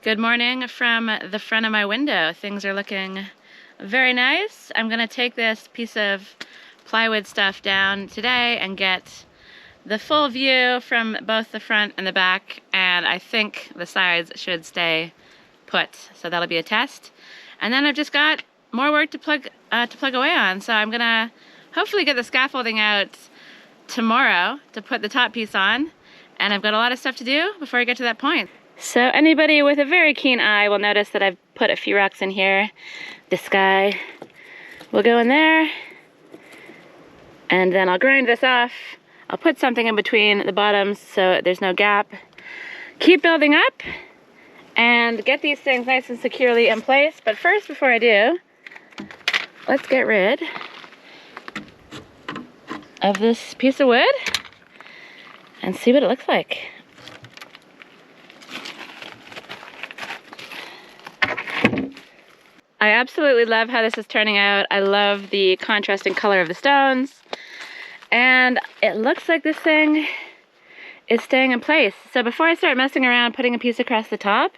Good morning from the front of my window. Things are looking very nice. I'm gonna take this piece of plywood stuff down today and get the full view from both the front and the back, and I think the sides should stay put. So that'll be a test. And then I've just got more work to plug away on. So I'm gonna hopefully get the scaffolding out tomorrow to put the top piece on, and I've got a lot of stuff to do before I get to that point. So anybody with a very keen eye will notice that I've put a few rocks in here. This guy will go in there, and then I'll grind this off. I'll put something in between the bottoms so there's no gap. Keep building up and get these things nice and securely in place. But first, before I do, let's get rid of this piece of wood and see what it looks like. I absolutely love how this is turning out. I love the contrasting color of the stones. And it looks like this thing is staying in place. So before I start messing around putting a piece across the top,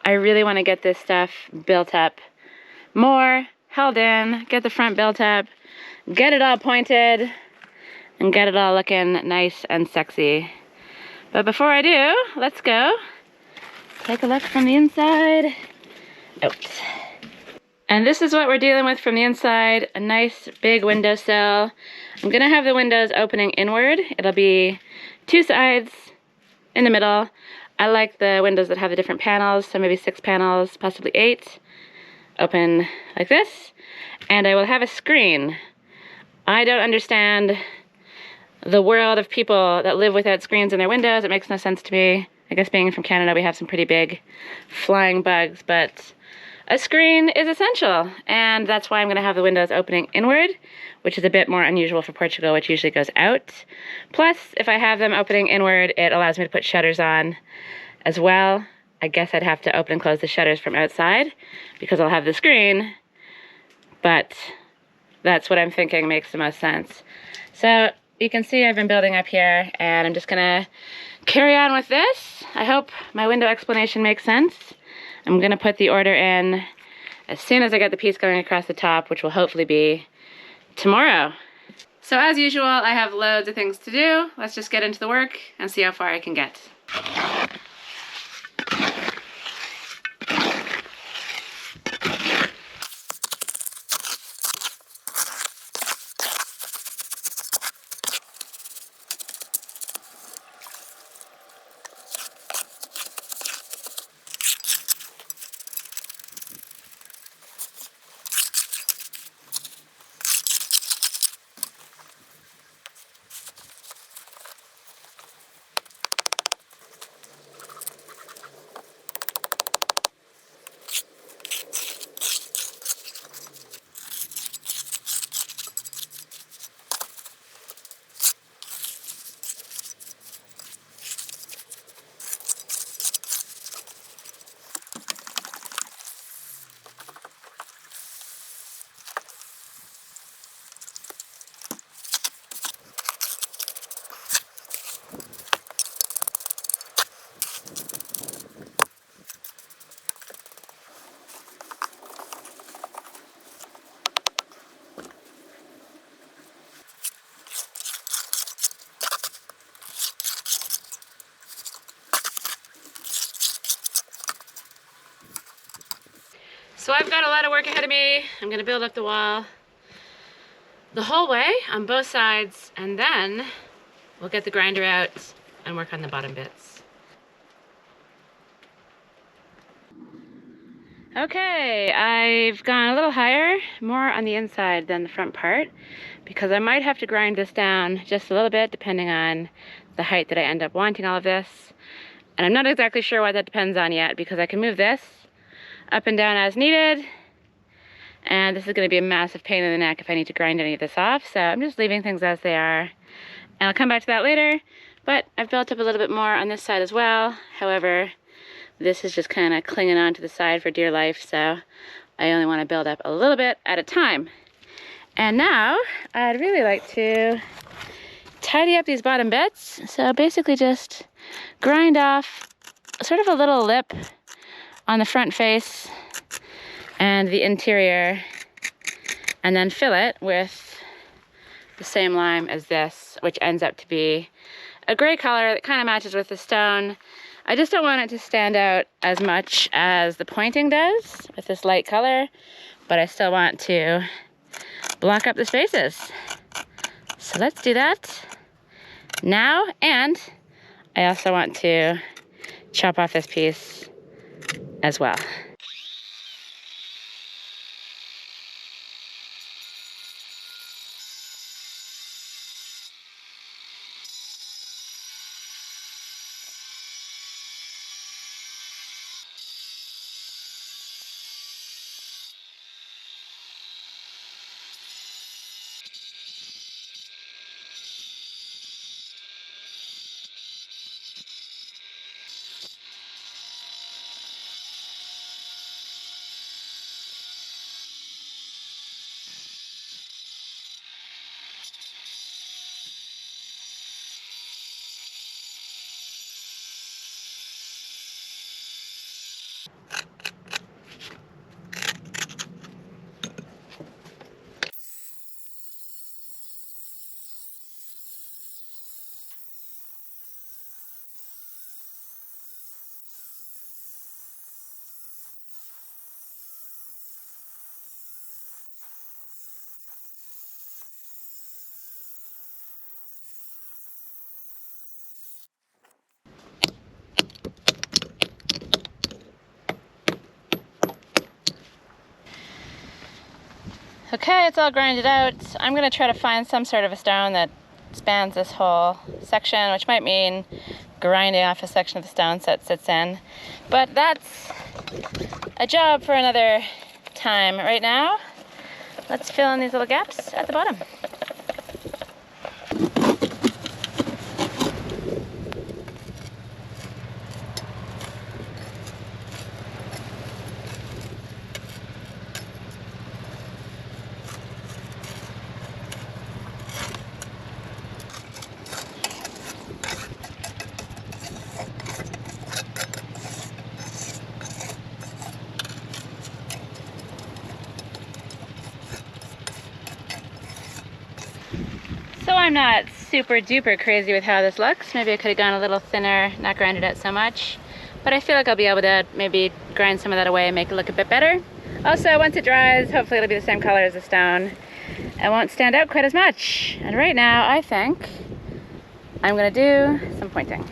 I really want to get this stuff built up more, held in, get the front built up, get it all pointed, and get it all looking nice and sexy. But before I do, let's go take a look from the inside. Oops. And this is what we're dealing with from the inside, a nice big windowsill. I'm gonna have the windows opening inward. It'll be two sides in the middle. I like the windows that have the different panels, so maybe 6 panels, possibly 8, open like this. And I will have a screen. I don't understand the world of people that live without screens in their windows. It makes no sense to me. I guess being from Canada, we have some pretty big flying bugs, but a screen is essential, and that's why I'm gonna have the windows opening inward, which is a bit more unusual for Portugal, which usually goes out. Plus, if I have them opening inward, it allows me to put shutters on as well. I guess I'd have to open and close the shutters from outside because I'll have the screen, but that's what I'm thinking makes the most sense. So you can see I've been building up here, and I'm just gonna carry on with this. I hope my window explanation makes sense. I'm gonna put the order in as soon as I get the piece going across the top, which will hopefully be tomorrow. So as usual, I have loads of things to do. Let's just get into the work and see how far I can get. So I've got a lot of work ahead of me. I'm gonna build up the wall the whole way on both sides, and then we'll get the grinder out and work on the bottom bits. Okay, I've gone a little higher, more on the inside than the front part, because I might have to grind this down just a little bit depending on the height that I end up wanting all of this. And I'm not exactly sure what that depends on yet, because I can move this up and down as needed, and this is going to be a massive pain in the neck if I need to grind any of this off, so I'm just leaving things as they are, and I'll come back to that later. But I've built up a little bit more on this side as well. However, this is just kind of clinging on to the side for dear life, so I only want to build up a little bit at a time. And now I'd really like to tidy up these bottom bits. So basically just grind off sort of a little lip on the front face and the interior, and then fill it with the same lime as this, which ends up to be a gray color that kind of matches with the stone. I just don't want it to stand out as much as the pointing does with this light color, but I still want to block up the spaces. So let's do that now, and I also want to chop off this piece as well. Okay, it's all grinded out. I'm gonna try to find some sort of a stone that spans this whole section, which might mean grinding off a section of the stone so it sits in. But that's a job for another time. Right now, let's fill in these little gaps at the bottom. So I'm not super duper crazy with how this looks. Maybe I could have gone a little thinner, not grinded out so much. But I feel like I'll be able to maybe grind some of that away and make it look a bit better. Also, once it dries, hopefully it'll be the same color as the stone. It won't stand out quite as much. And right now, I think I'm gonna do some pointing.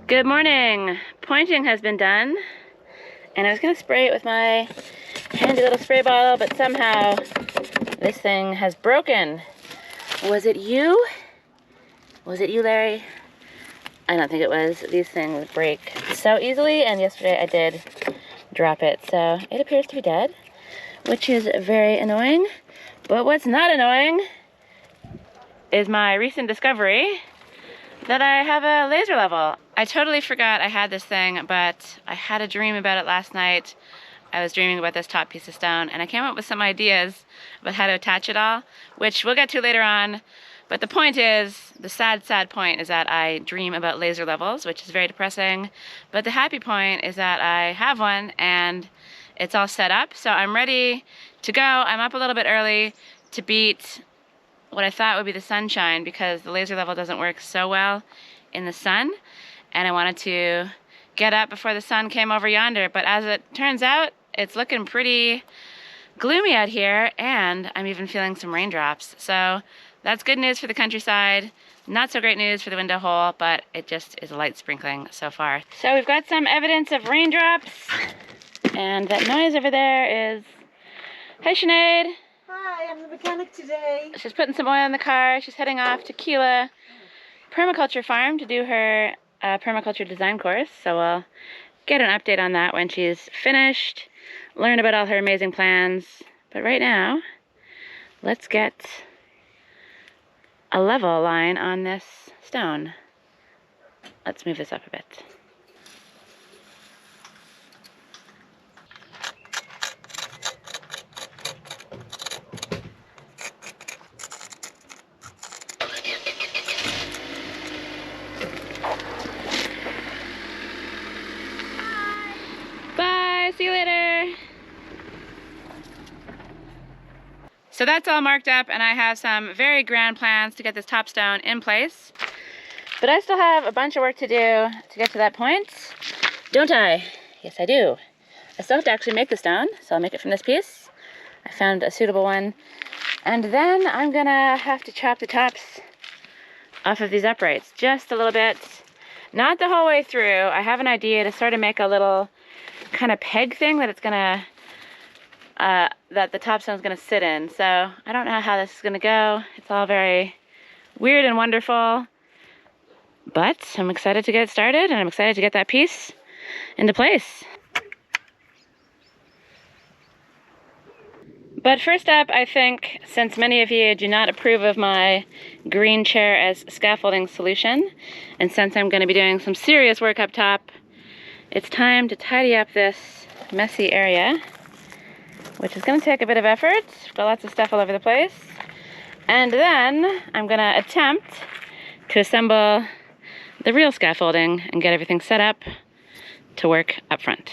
Good morning. Pointing has been done, and I was gonna spray it with my handy little spray bottle, but somehow this thing has broken. Was it you? Was it you, Larry? I don't think it was. These things break so easily, and yesterday I did drop it, so it appears to be dead, which is very annoying. But what's not annoying is my recent discovery that I have a laser level. I totally forgot I had this thing, but I had a dream about it last night. I was dreaming about this top piece of stone, and I came up with some ideas about how to attach it all, which we'll get to later on. But the point is, the sad point is that I dream about laser levels, which is very depressing. But the happy point is that I have one, and it's all set up. So I'm ready to go. I'm up a little bit early to beat what I thought would be the sunshine, because the laser level doesn't work so well in the sun, and I wanted to get up before the sun came over yonder. But as it turns out, it's looking pretty gloomy out here, and I'm even feeling some raindrops. So that's good news for the countryside. Not so great news for the window hole, but it just is a light sprinkling so far. So we've got some evidence of raindrops, and that noise over there is... Hi, Sinead. Hi, I'm the mechanic today. She's putting some oil in the car. She's heading off to Keela Permaculture Farm to do her permaculture design course. So we'll get an update on that when she's finished, learn about all her amazing plans. But right now, let's get a level line on this stone. Let's move this up a bit. Bye, see you later. So that's all marked up, and I have some very grand plans to get this top stone in place. But I still have a bunch of work to do to get to that point. Don't I? Yes, I do. I still have to actually make the stone, so I'll make it from this piece. I found a suitable one. And then I'm gonna have to chop the tops off of these uprights just a little bit. Not the whole way through. I have an idea to sort of make a little kind of peg thing that it's gonna that the top stone's gonna sit in. So I don't know how this is gonna go. It's all very weird and wonderful, but I'm excited to get it started, and I'm excited to get that piece into place. But first up, I think, since many of you do not approve of my green chair as scaffolding solution, and since I'm going to be doing some serious work up top, it's time to tidy up this messy area, which is going to take a bit of effort. I've got lots of stuff all over the place. And then I'm going to attempt to assemble the real scaffolding and get everything set up to work up front.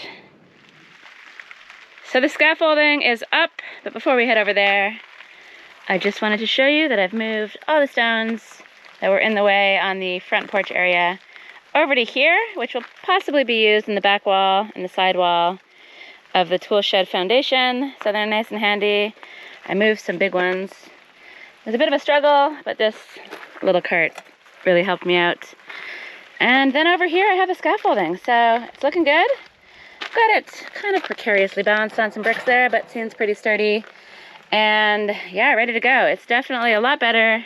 So the scaffolding is up, but before we head over there, I just wanted to show you that I've moved all the stones that were in the way on the front porch area over to here, which will possibly be used in the back wall and the side wall of the tool shed foundation, so they're nice and handy. I moved some big ones. It was a bit of a struggle, but this little cart really helped me out. And then over here I have a scaffolding, so it's looking good. Got it kind of precariously balanced on some bricks there, but seems pretty sturdy. And yeah, ready to go. It's definitely a lot better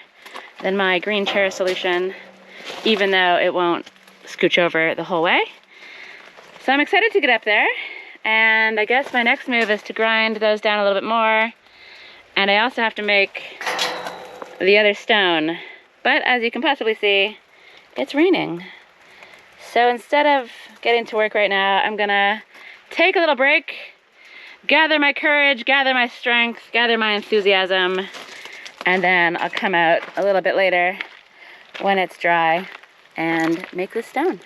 than my green chair solution, even though it won't scooch over the whole way. So I'm excited to get up there. And I guess my next move is to grind those down a little bit more. And I also have to make the other stone. But as you can possibly see, it's raining. So instead of getting to work right now, I'm gonna take a little break, gather my courage, gather my strength, gather my enthusiasm, and then I'll come out a little bit later when it's dry and make this stone.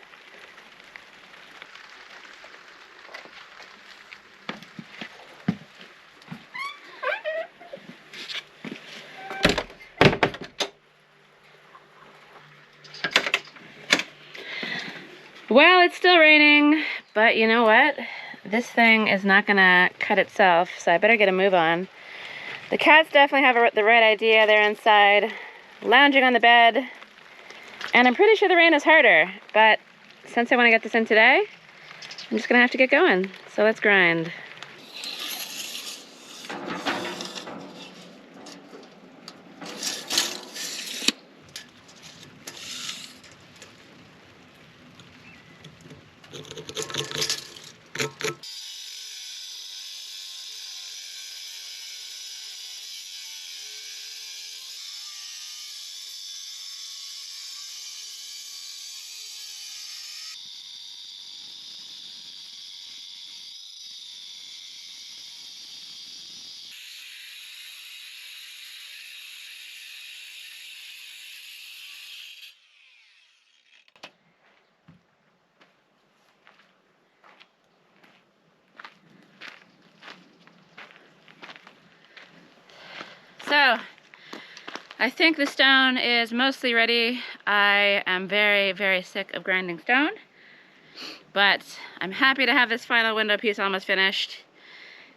Well, it's still raining, but you know what? This thing is not gonna cut itself, so I better get a move on. The cats definitely have the right idea. They're inside, lounging on the bed, and I'm pretty sure the rain is harder, but since I want to get this in today, I'm just gonna have to get going. So let's grind. So, I think the stone is mostly ready. I am very, very sick of grinding stone, but I'm happy to have this final window piece almost finished.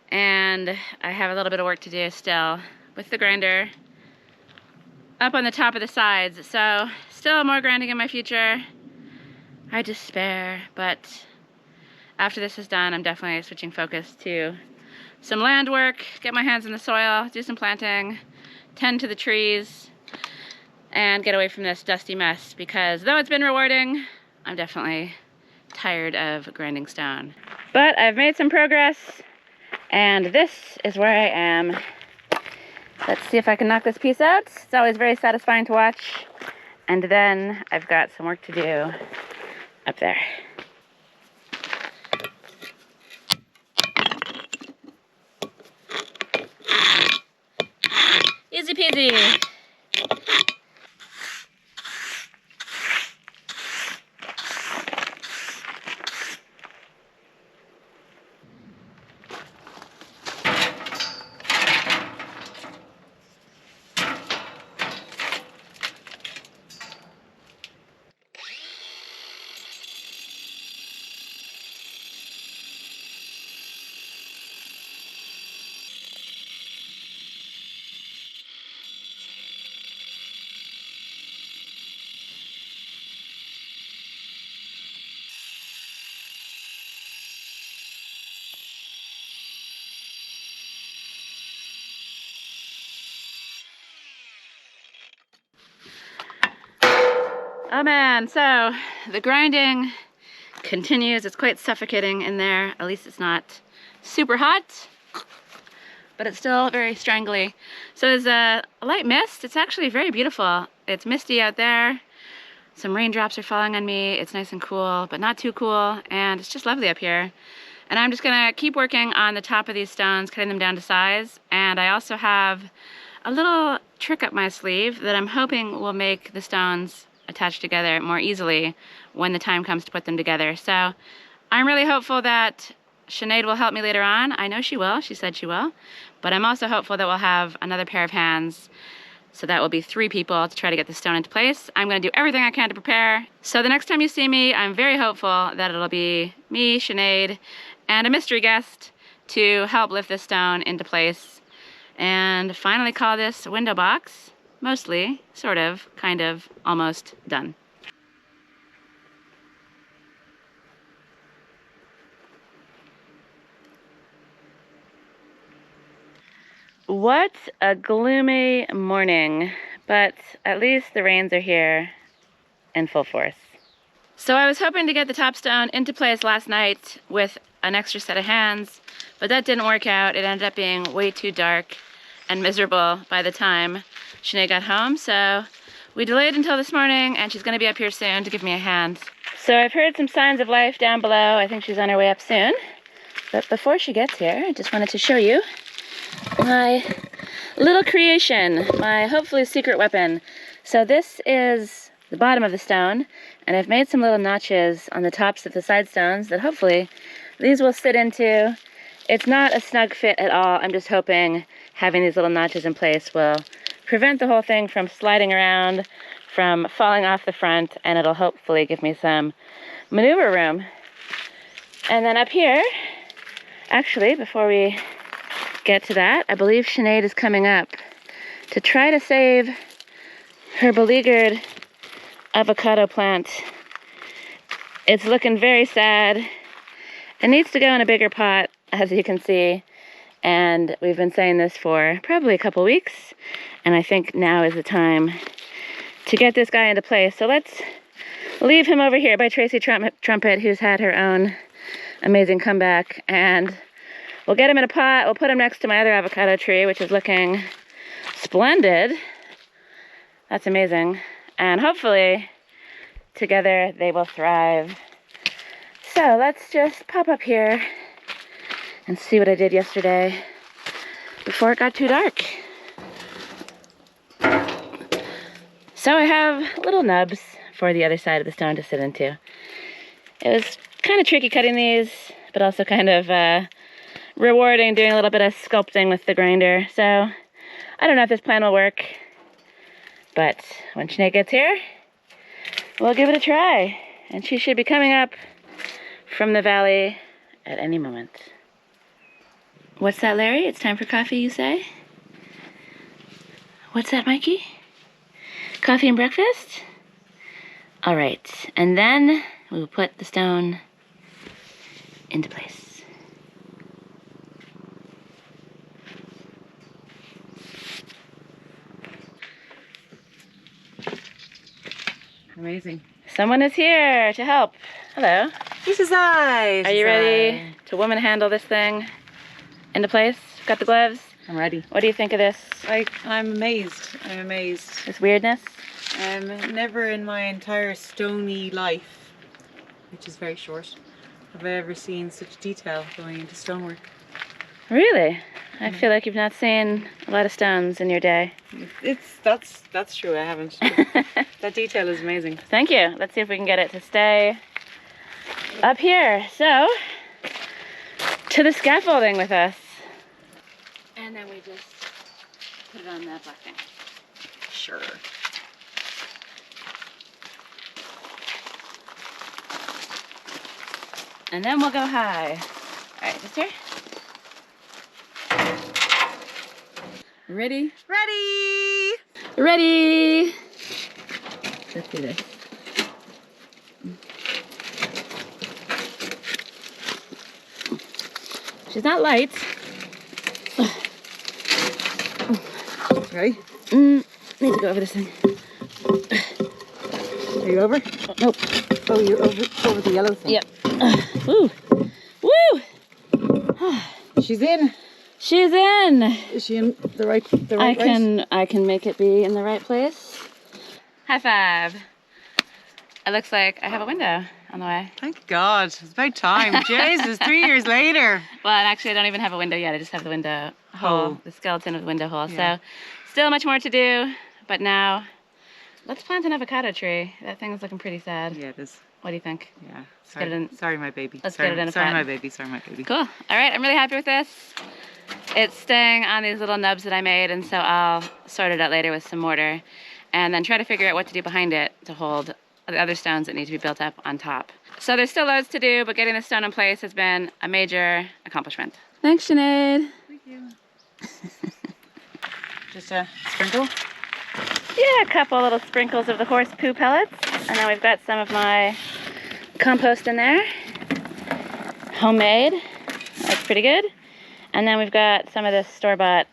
and I have a little bit of work to do still with the grinder up on the top of the sides. So still more grinding in my future. I despair, but after this is done, I'm definitely switching focus to some land work, get my hands in the soil, do some planting, tend to the trees, and get away from this dusty mess, because though it's been rewarding, I'm definitely tired of grinding stone. But I've made some progress, and this is where I am. Let's see if I can knock this piece out. It's always very satisfying to watch. And then I've got some work to do up there. Easy peasy. Oh man, so the grinding continues. It's quite suffocating in there. At least it's not super hot, but it's still very strangly. So there's a light mist. It's actually very beautiful. It's misty out there. Some raindrops are falling on me. It's nice and cool, but not too cool. And it's just lovely up here. And I'm just gonna keep working on the top of these stones, cutting them down to size. And I also have a little trick up my sleeve that I'm hoping will make the stones attached together more easily when the time comes to put them together. So I'm really hopeful that Sinead will help me later on. I know she will. She said she will. But I'm also hopeful that we'll have another pair of hands. So that will be 3 people to try to get the stone into place. I'm going to do everything I can to prepare. So the next time you see me, I'm very hopeful that it'll be me, Sinead, and a mystery guest to help lift this stone into place and finally call this window box mostly, sort of, kind of, almost done. What a gloomy morning, but at least the rains are here in full force. So I was hoping to get the top stone into place last night with an extra set of hands, but that didn't work out. It ended up being way too dark and miserable by the time Sinead got home, so we delayed until this morning, and she's going to be up here soon to give me a hand. So I've heard some signs of life down below. I think she's on her way up soon. But before she gets here, I just wanted to show you my little creation, my hopefully secret weapon. So this is the bottom of the stone, and I've made some little notches on the tops of the side stones that hopefully these will sit into. It's not a snug fit at all. I'm just hoping having these little notches in place will prevent the whole thing from sliding around, from falling off the front, and it'll hopefully give me some maneuver room. And then up here, actually, before we get to that, I believe Sinead is coming up to try to save her beleaguered avocado plant. It's looking very sad. It needs to go in a bigger pot, as you can see, and we've been saying this for probably a couple weeks, and I think now is the time to get this guy into place. So let's leave him over here by Tracy Trumpet, who's had her own amazing comeback, and we'll get him in a pot. We'll put him next to my other avocado tree, which is looking splendid. That's amazing. And hopefully together they will thrive. So let's just pop up here and see what I did yesterday before it got too dark. So I have little nubs for the other side of the stone to sit into. It was kind of tricky cutting these, but also kind of rewarding doing a little bit of sculpting with the grinder. So I don't know if this plan will work, but when Sinead gets here, we'll give it a try. And she should be coming up from the valley at any moment. What's that, Larry? It's time for coffee, you say? What's that, Mikey? Coffee and breakfast? All right, and then we will put the stone into place. Amazing. Someone is here to help. Hello. This is I. Are you ready to woman handle this thing into place? Got the gloves? I'm ready. What do you think of this? I'm amazed. I'm amazed. This weirdness? Never in my entire stony life, which is very short, have I ever seen such detail going into stonework. Really? I feel like you've not seen a lot of stones in your day. That's true. I haven't. That detail is amazing. Thank you. Let's see if we can get it to stay up here. So, to the scaffolding with us. And then we just put it on that black thing. Sure. And then we'll go high. All right, just here. Ready? Ready. Ready! Let's do this. She's not light. Ready? Need to go over this thing. Are you over? Nope. Oh, you're over the yellow thing. Yep. Woo! Woo! She's in. She's in. Is she in the right place? I can make it be in the right place. High five. It looks like I have a window on the way. Thank God. It's about time. Jesus, 3 years later. Well, and actually I don't even have a window yet. I just have the window hole, the skeleton of the window hole. Yeah. So still much more to do, but now let's plant an avocado tree. That thing is looking pretty sad. Yeah, it is. What do you think? Yeah. get it in- Sorry, my baby. let's sorry, get it in a Sorry, pot. my baby. Sorry, my baby. Cool. All right, I'm really happy with this. It's staying on these little nubs that I made, and so I'll sort it out later with some mortar and then try to figure out what to do behind it to hold the other stones that need to be built up on top. So there's still loads to do, but getting the stone in place has been a major accomplishment. Thanks, Sinead. Thank you. Just a sprinkle? Yeah, a couple little sprinkles of the horse poo pellets. And then we've got some of my compost in there. Homemade. That's pretty good. And then we've got some of this store-bought,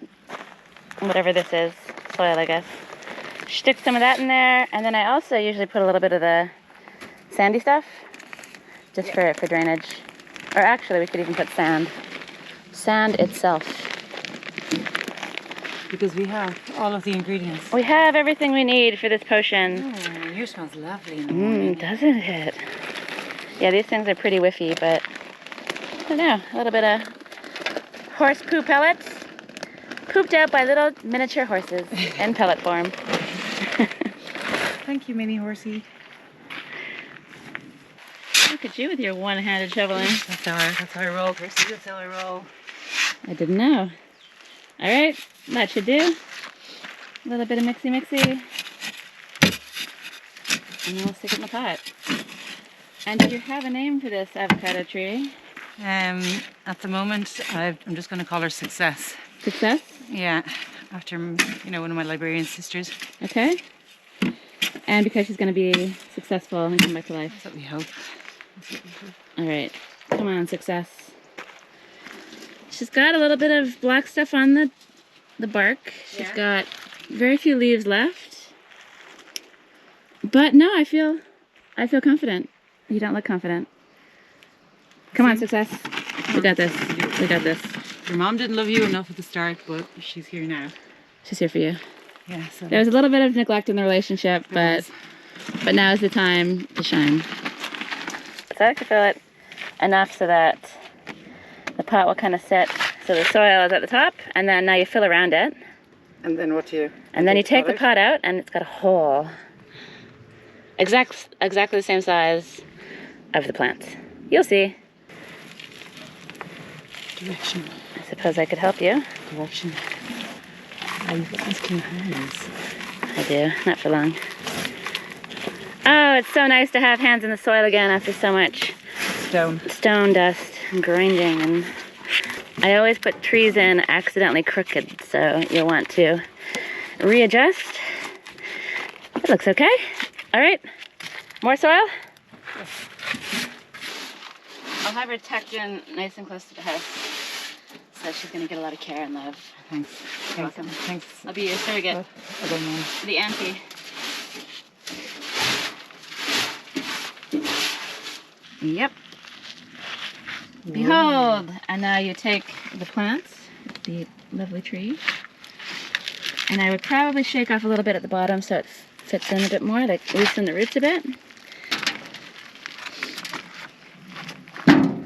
whatever this is, soil, I guess. Stick some of that in there. And then I also usually put a little bit of the sandy stuff, just for drainage. Or actually, we could even put sand. Sand itself. Because we have all of the ingredients. We have everything we need for this potion. Oh, yours smells lovely in the morning. Doesn't it? Yeah, these things are pretty whiffy, but I don't know, a little bit of horse poo pellets pooped out by little miniature horses in pellet form. Thank you, mini horsey. Look at you with your one-handed shoveling. That's how I roll, Kirsty. That's how I roll. I didn't know. All right, that should do. A little bit of mixy-mixy. And then we'll stick it in the pot. And do you have a name for this avocado tree? At the moment, I'm just going to call her Success. Success? Yeah, after, one of my librarian sisters. Okay. And because she's going to be successful and come back to life. That's what we hope. All right, come on, Success. She's got a little bit of black stuff on the bark. She's got very few leaves left. But no, I feel confident. You don't look confident. Come on, Success. We got this. We got this. Your mom didn't love you enough at the start, but she's here now. She's here for you. Yeah. So there was a little bit of neglect in the relationship, but now is the time to shine. So I like to fill it enough so that the pot will kind of sit so the soil is at the top, and then now you fill around it. And then what do you? And then you take the pot out, and it's got a hole. Exactly the same size of the plant. You'll see. Direction. I suppose I could help you. Direction. Oh, you've got nice clean hands. I do, not for long. Oh, it's so nice to have hands in the soil again after so much Stone dust and grinding and I always put trees in accidentally crooked, so you'll want to readjust. It looks okay. All right, more soil? Yes. I'll have her tucked in nice and close to the house, so she's gonna get a lot of care and love. Thanks. You're welcome. Thanks. I'll be your surrogate, I don't know. the auntie. Yep. Behold, and now you take the plants, the lovely tree, and I would probably shake off a little bit at the bottom so it fits in a bit more, like loosen the roots a bit.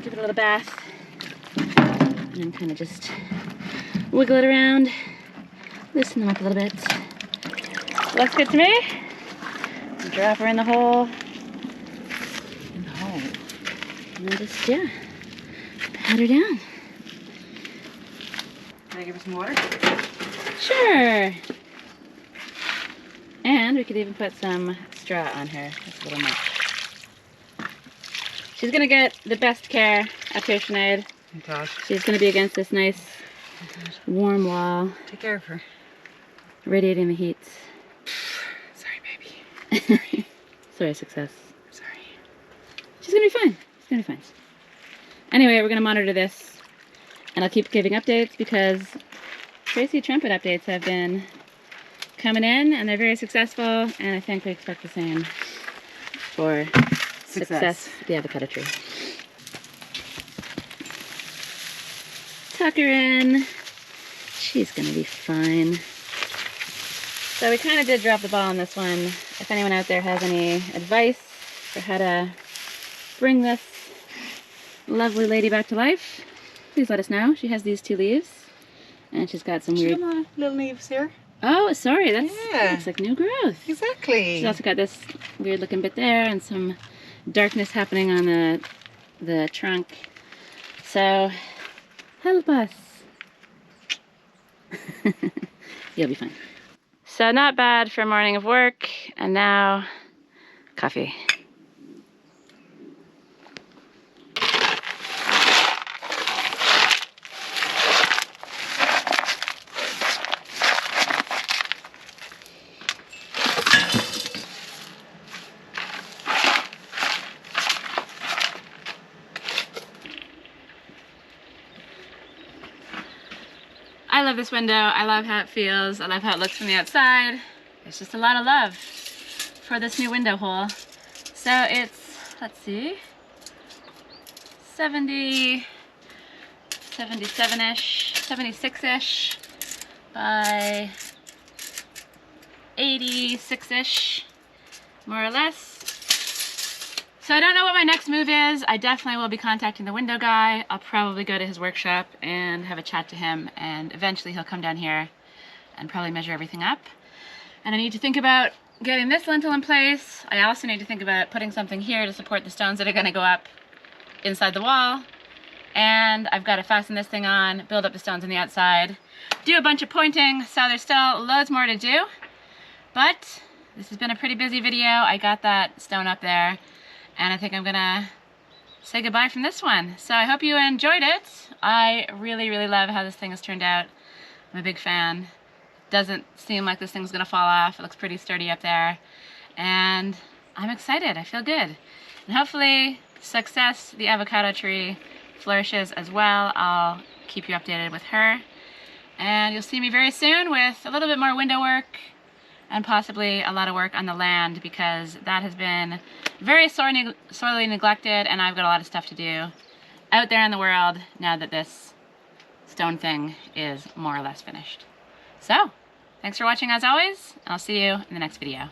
Give it a little bath, and then kind of just wiggle it around, loosen them up a little bit. Looks good to me. Drop her in the hole. In the hole. And then just, yeah, pat her down. Can I give her some water? Sure. And we could even put some straw on her. That's a little much. She's gonna get the best care up here, Sinead. Oh gosh. She's gonna be against this nice warm wall, Take care of her. radiating the heat. Sorry, baby. Sorry, success. Sorry. She's gonna be fine. She's gonna be fine. Anyway, we're gonna monitor this, and I'll keep giving updates because Tracy trumpet updates have been coming in, and they're very successful, and I think we expect the same for success with the avocado tree. Tuck her in. She's gonna be fine. So we kind of did drop the ball on this one. If anyone out there has any advice for how to bring this lovely lady back to life, please let us know. She has these 2 leaves, and she's got some weird... little leaves here. Oh, sorry, that's Yeah. looks like new growth. Exactly. She's also got this weird looking bit there, and some darkness happening on the trunk. So, help us. You'll be fine. So not bad for a morning of work, and now coffee. I love this window. I love how it feels. I love how it looks from the outside. There's just a lot of love for this new window hole. So it's, let's see, 70, 77-ish, 76-ish by 86-ish, more or less. So I don't know what my next move is. I definitely will be contacting the window guy. I'll probably go to his workshop and have a chat to him, and eventually he'll come down here and probably measure everything up. And I need to think about getting this lintel in place. I also need to think about putting something here to support the stones that are gonna go up inside the wall. And I've got to fasten this thing on, build up the stones on the outside, do a bunch of pointing, so there's still loads more to do. But this has been a pretty busy video. I got that stone up there, and I think I'm gonna say goodbye from this one. So I hope you enjoyed it. I really, really love how this thing has turned out. I'm a big fan. Doesn't seem like this thing's gonna fall off. It looks pretty sturdy up there. And I'm excited, I feel good. And hopefully, success, the avocado tree, flourishes as well. I'll keep you updated with her. And you'll see me very soon with a little bit more window work and possibly a lot of work on the land, because that has been very sorely neglected, and I've got a lot of stuff to do out there in the world now that this stone thing is more or less finished. So, thanks for watching as always, and I'll see you in the next video.